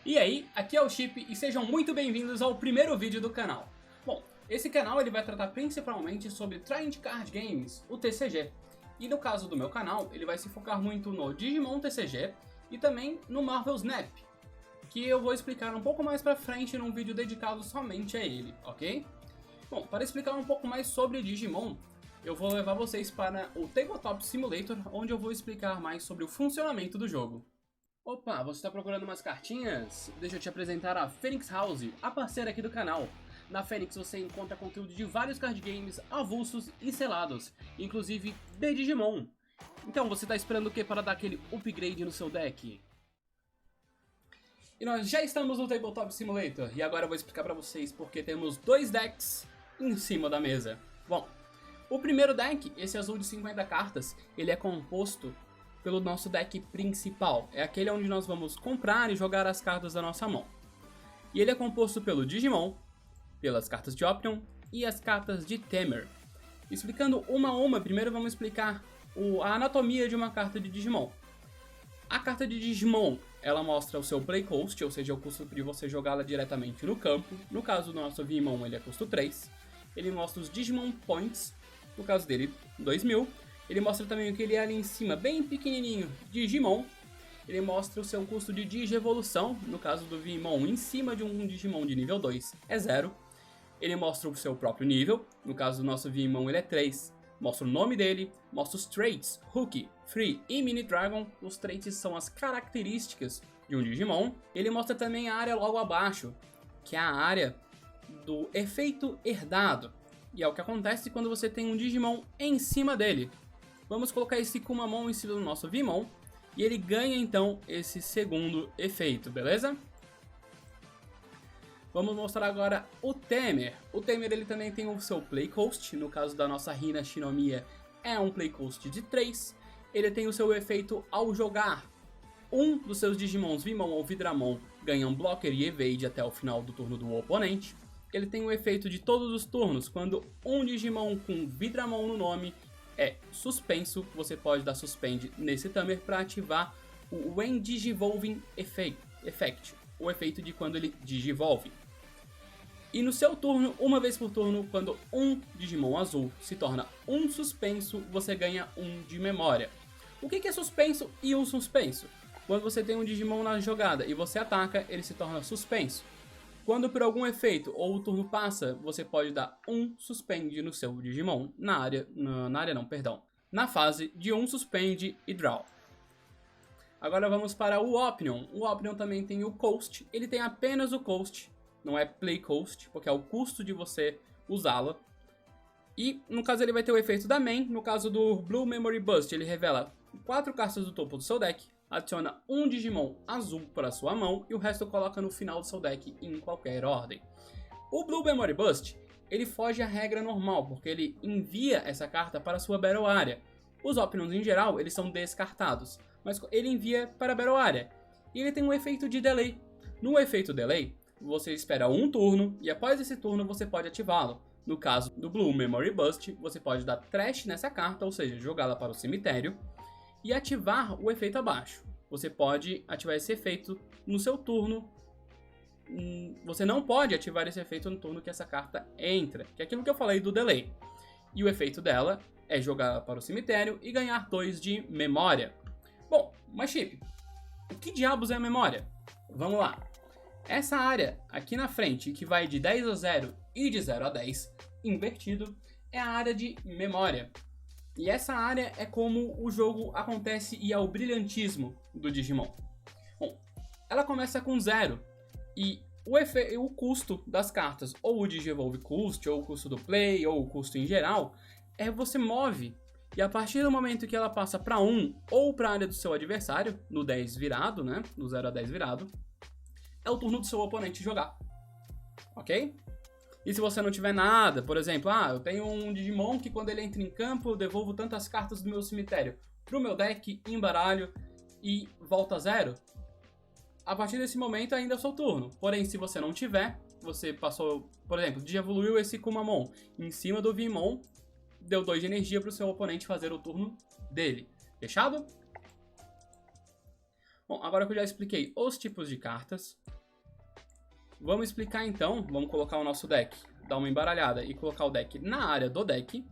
E aí, aqui é o Chip e sejam muito bem-vindos ao primeiro vídeo do canal. Bom, esse canal ele vai tratar principalmente sobre Trading Card Games, o TCG. E no caso do meu canal, ele vai se focar muito no Digimon TCG e também no Marvel Snap, que eu vou explicar um pouco mais pra frente num vídeo dedicado somente a ele, ok? Bom, para explicar um pouco mais sobre Digimon, eu vou levar vocês para o Tabletop Simulator, onde eu vou explicar mais sobre o funcionamento do jogo. Opa, você está procurando umas cartinhas? Deixa eu te apresentar a Phoenix House, a parceira aqui do canal. Na Phoenix você encontra conteúdo de vários card games avulsos e selados, inclusive de Digimon. Então você está esperando o que para dar aquele upgrade no seu deck? E nós já estamos no Tabletop Simulator, e agora eu vou explicar para vocês porque temos dois decks em cima da mesa. Bom, o primeiro deck, esse azul de 50 cartas, ele é composto pelo nosso deck principal. É aquele onde nós vamos comprar e jogar as cartas da nossa mão. E ele é composto pelo Digimon, pelas cartas de Option e as cartas de Tamer. Explicando uma a uma, primeiro vamos explicar a anatomia de uma carta de Digimon. A carta de Digimon, ela mostra o seu Play Cost, ou seja, o custo de você jogá-la diretamente no campo. No caso do nosso Vimon, ele é custo 3. Ele mostra os Digimon Points, no caso dele, 2000. Ele mostra também o que ele é ali em cima, bem pequenininho, Digimon. Ele mostra o seu custo de Digievolução, no caso do Vimon, em cima de um Digimon de nível 2, é 0. Ele mostra o seu próprio nível, no caso do nosso Vimon ele é 3. Mostra o nome dele, mostra os traits, Hook, Free e Mini Dragon. Os traits são as características de um Digimon. Ele mostra também a área logo abaixo, que é a área do efeito herdado. E é o que acontece quando você tem um Digimon em cima dele. Vamos colocar esse Kumamon em cima do nosso Vimon, e ele ganha então esse segundo efeito, beleza? Vamos mostrar agora o Tamer. O Tamer ele também tem o seu Play Cost, no caso da nossa Hina Shinomiya é um Play Cost de 3. Ele tem o seu efeito ao jogar. Um dos seus Digimons, Vimon ou Vidramon, ganha um Blocker e Evade até o final do turno do oponente. Ele tem o efeito de todos os turnos, quando um Digimon com Vidramon no nome é suspenso, você pode dar Suspend nesse Tamer para ativar o When Digivolving Effect, o efeito de quando ele digivolve. E no seu turno, uma vez por turno, quando um Digimon azul se torna um suspenso, você ganha um de memória. O que é suspenso e um suspenso? Quando você tem um Digimon na jogada e você ataca, ele se torna suspenso. Quando por algum efeito ou o turno passa, você pode dar um suspend no seu Digimon na fase de um suspend e draw. Agora vamos para o Option. O Option também tem o Cost, ele tem apenas o Cost, não é Play Cost, porque é o custo de você usá-la. E no caso ele vai ter o efeito da main, no caso do Blue Memory Bust, ele revela 4 cartas do topo do seu deck, adiciona um Digimon azul para sua mão e o resto coloca no final do seu deck em qualquer ordem. O Blue Memory Bust, ele foge à regra normal, porque ele envia essa carta para a sua Battle Area. Os Options em geral, eles são descartados, mas ele envia para a Battle Area. E ele tem um efeito de Delay. No efeito Delay, você espera um turno e após esse turno você pode ativá-lo. No caso do Blue Memory Bust, você pode dar Trash nessa carta, ou seja, jogá-la para o cemitério, e ativar o efeito abaixo. Você pode ativar esse efeito no seu turno. Você não pode ativar esse efeito no turno que essa carta entra, que é aquilo que eu falei do delay. E o efeito dela é jogar para o cemitério e ganhar 2 de memória. Bom, mas Chip, o que diabos é a memória? Vamos lá. Essa área aqui na frente, que vai de 10 a 0 e de 0 a 10, invertido, é a área de memória. E essa área é como o jogo acontece e é o brilhantismo do Digimon. Bom, ela começa com 0 e o custo das cartas, ou o Digievolve Cost, ou o custo do Play, ou o custo em geral, você move. E a partir do momento que ela passa para 1 ou para a área do seu adversário, no 10 virado, né, no 0 a 10 virado, é o turno do seu oponente jogar. Ok? E se você não tiver nada, por exemplo, eu tenho um Digimon que quando ele entra em campo eu devolvo tantas cartas do meu cemitério pro meu deck, embaralho e volta a 0. A partir desse momento ainda é o seu turno. Porém, se você não tiver, você passou, por exemplo, evoluiu esse Kumamon em cima do Vimon, deu 2 de energia pro seu oponente fazer o turno dele. Fechado? Bom, agora que eu já expliquei os tipos de cartas, Vamos explicar então, vamos colocar o nosso deck, dar uma embaralhada e colocar o deck na área do deck.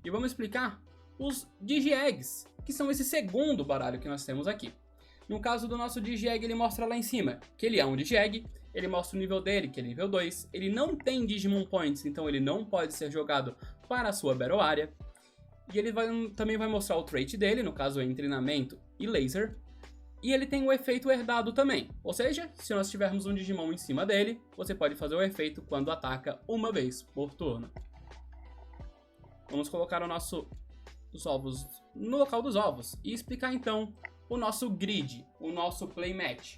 E vamos explicar os Digi-Eggs, que são esse segundo baralho que nós temos aqui. No caso do nosso Digi-Egg, ele mostra lá em cima que ele é um Digi-Egg, ele mostra o nível dele, que é nível 2, ele não tem Digimon Points, então ele não pode ser jogado para a sua Battle Area. E ele também vai mostrar o trait dele, no caso em treinamento e laser. E ele tem o efeito herdado também, ou seja, se nós tivermos um Digimon em cima dele, você pode fazer o efeito quando ataca uma vez por turno. Vamos colocar os ovos no local dos ovos e explicar então o nosso grid, o nosso playmat.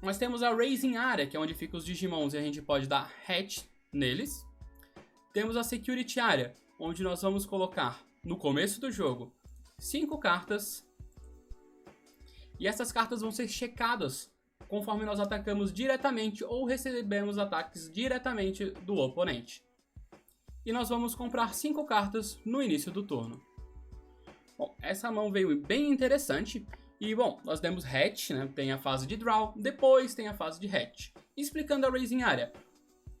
Nós temos a Raising Area, que é onde ficam os Digimons e a gente pode dar hatch neles. Temos a Security Area, onde nós vamos colocar no começo do jogo 5 cartas. E essas cartas vão ser checadas conforme nós atacamos diretamente ou recebemos ataques diretamente do oponente. E nós vamos comprar 5 cartas no início do turno. Bom, essa mão veio bem interessante. E bom, nós demos hatch, né? Tem a fase de draw, depois tem a fase de hatch. Explicando a Raising Area.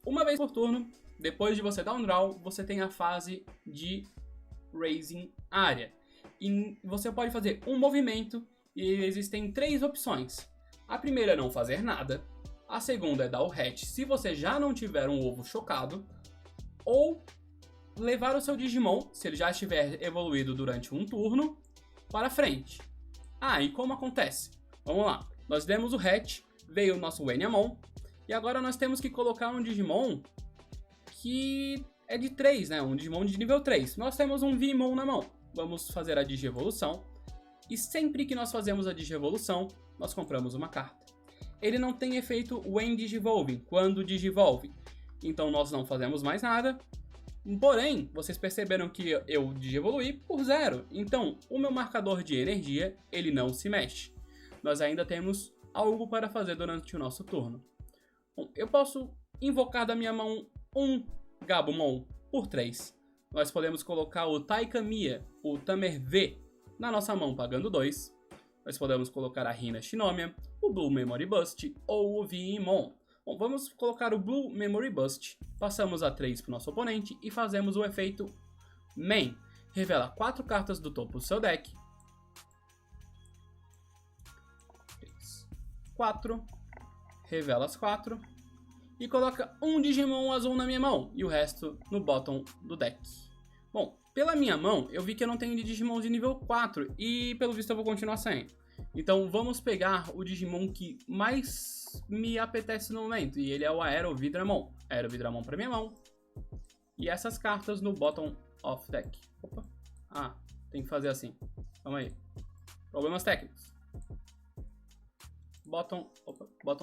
Uma vez por turno, depois de você dar um draw, você tem a fase de Raising Area. E você pode fazer um movimento. E existem 3 opções. A primeira é não fazer nada. A segunda é dar o hatch se você já não tiver um ovo chocado. Ou levar o seu Digimon, se ele já estiver evoluído durante um turno, para frente. Ah, e como acontece? Vamos lá. Nós demos o hatch, veio o nosso Wanyamon. E agora nós temos que colocar um Digimon que é de 3, né? Um Digimon de nível 3. Nós temos um Vmon na mão. Vamos fazer a Digievolução. E sempre que nós fazemos a Digievolução, nós compramos uma carta. Ele não tem efeito when Digivolving, quando Digivolve. Então nós não fazemos mais nada. Porém, vocês perceberam que eu Digievoluí por 0. Então, o meu marcador de energia, ele não se mexe. Nós ainda temos algo para fazer durante o nosso turno. Bom, eu posso invocar da minha mão um Gabumon por 3. Nós podemos colocar o Taikamiya, o Tamer V, na nossa mão pagando 2, nós podemos colocar a Hina Shinomiya, o Blue Memory Bust ou o Vmon. Bom, vamos colocar o Blue Memory Bust, passamos a 3 para o nosso oponente e fazemos o efeito Main. Revela 4 cartas do topo do seu deck. 3, 4, revela as 4 e coloca um Digimon azul na minha mão e o resto no bottom do deck. Bom, pela minha mão, eu vi que eu não tenho Digimon de nível 4 e pelo visto eu vou continuar sem. Então vamos pegar o Digimon que mais me apetece no momento e ele é o Aerovidramon. Aerovidramon para minha mão. E essas cartas no bottom of deck. Opa. Ah, tem que fazer assim. Calma aí. Problemas técnicos. Bottom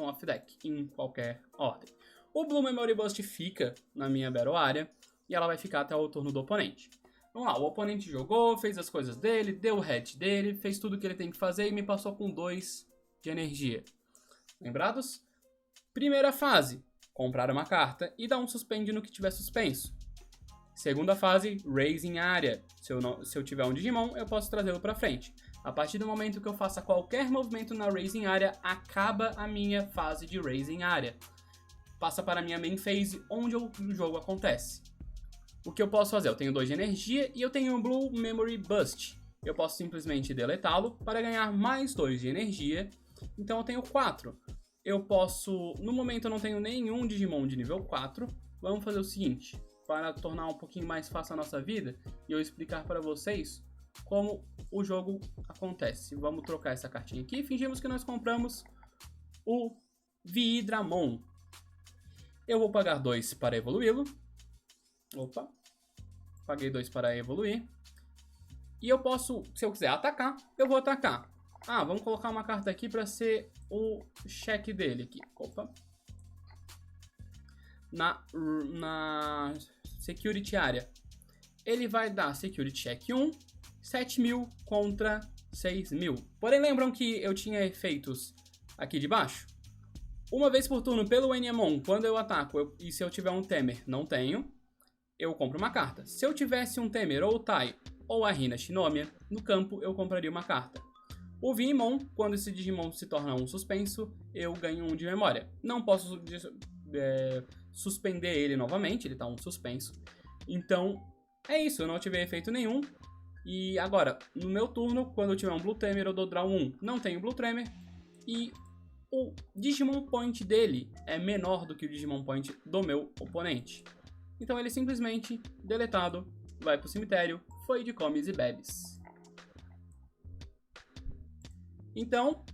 of deck, em qualquer ordem. O Blue Memory Bust fica na minha Battle Area e ela vai ficar até o turno do oponente. Vamos lá, o oponente jogou, fez as coisas dele, deu o hatch dele, fez tudo o que ele tem que fazer e me passou com 2 de energia. Lembrados? Primeira fase, comprar uma carta e dar um suspend no que tiver suspenso. Segunda fase, Raising Area. Se eu tiver um Digimon, eu posso trazê-lo para frente. A partir do momento que eu faça qualquer movimento na Raising Area, acaba a minha fase de Raising Area. Passa para a minha main phase, onde o jogo acontece. O que eu posso fazer? Eu tenho 2 de energia e eu tenho um Blue Memory Bust. Eu posso simplesmente deletá-lo para ganhar mais 2 de energia. Então eu tenho 4. Eu posso... No momento eu não tenho nenhum Digimon de nível 4. Vamos fazer o seguinte, para tornar um pouquinho mais fácil a nossa vida e eu explicar para vocês como o jogo acontece. Vamos trocar essa cartinha aqui e fingimos que nós compramos o Vidramon. Eu vou pagar 2 para evoluí-lo. Opa, paguei 2 para evoluir. E eu posso, se eu quiser atacar, eu vou atacar. Ah, vamos colocar uma carta aqui para ser o cheque dele aqui. Opa. Na Security Area. Ele vai dar Security Check 1, 7.000 contra 6.000. Porém, lembram que eu tinha efeitos aqui de baixo? Uma vez por turno pelo Wanyamon, quando eu ataco, e se eu tiver um Tamer, não tenho, eu compro uma carta. Se eu tivesse um Tamer ou o Tai ou a Hina Shinomiya, no campo eu compraria uma carta. O Vimon, quando esse Digimon se torna um suspenso, eu ganho 1 de memória. Não posso suspender ele novamente, ele tá um suspenso. Então, é isso, eu não tive efeito nenhum. E agora, no meu turno, quando eu tiver um Blue Tamer, eu dou draw 1. Não tenho Blue Tamer. E o Digimon Point dele é menor do que o Digimon Point do meu oponente. Então ele simplesmente, deletado, vai pro cemitério, foi de comes e bebes. Então,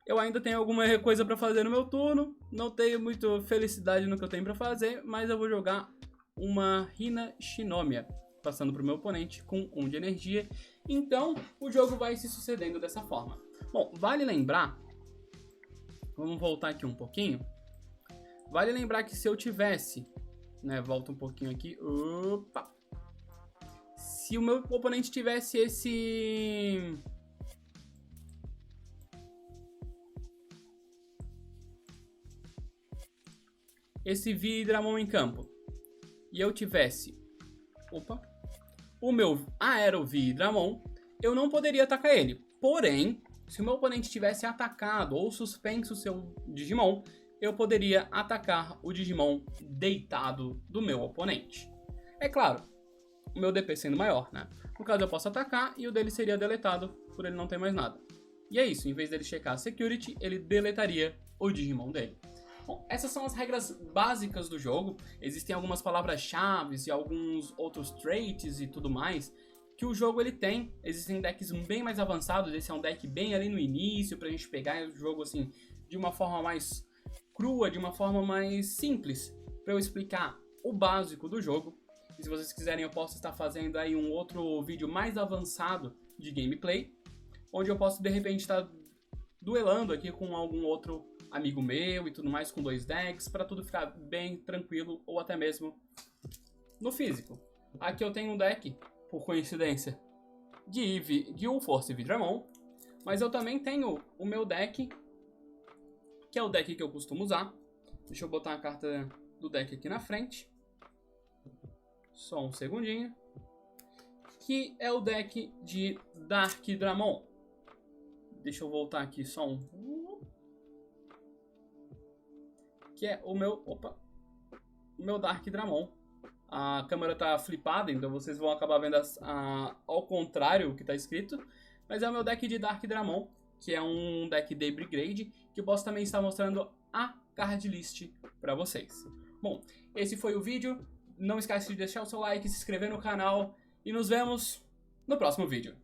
eu ainda tenho alguma coisa pra fazer no meu turno. Não tenho muita felicidade no que eu tenho pra fazer, mas eu vou jogar uma Hina Shinomiya, passando pro meu oponente com 1 de energia. Então, o jogo vai se sucedendo dessa forma. Bom, vale lembrar... Vamos voltar aqui um pouquinho. Vale lembrar que se eu tivesse... volta um pouquinho aqui. Opa! Se o meu oponente tivesse esse Vidramon em campo, e eu tivesse... o meu Aero Vidramon, eu não poderia atacar ele. Porém, se o meu oponente tivesse atacado ou suspenso o seu Digimon, eu poderia atacar o Digimon deitado do meu oponente. É claro, o meu DP sendo maior, né? No caso, eu posso atacar e o dele seria deletado por ele não ter mais nada. E é isso, em vez dele checar a Security, ele deletaria o Digimon dele. Bom, essas são as regras básicas do jogo. Existem algumas palavras-chave e alguns outros traits e tudo mais que o jogo ele tem. Existem decks bem mais avançados. Esse é um deck bem ali no início pra gente pegar o jogo assim de uma forma mais crua, de uma forma mais simples, pra eu explicar o básico do jogo. E se vocês quiserem, eu posso estar fazendo aí um outro vídeo mais avançado de gameplay, onde eu posso de repente estar duelando aqui com algum outro amigo meu e tudo mais, com 2 decks, para tudo ficar bem tranquilo, ou até mesmo no físico. Aqui eu tenho um deck, por coincidência, de U-Force Vidramon, mas eu também tenho o meu deck, que é o deck que eu costumo usar. Deixa eu botar a carta do deck aqui na frente. Só um segundinho. Que é o deck de Dark Dramon. Deixa eu voltar aqui só um... que é o meu Dark Dramon. A câmera tá flipada, então vocês vão acabar vendo ao contrário o que tá escrito. Mas é o meu deck de Dark Dramon, que é um deck de Brigade, que eu posso também estar mostrando a card list para vocês. Bom, esse foi o vídeo. Não esquece de deixar o seu like, se inscrever no canal e nos vemos no próximo vídeo.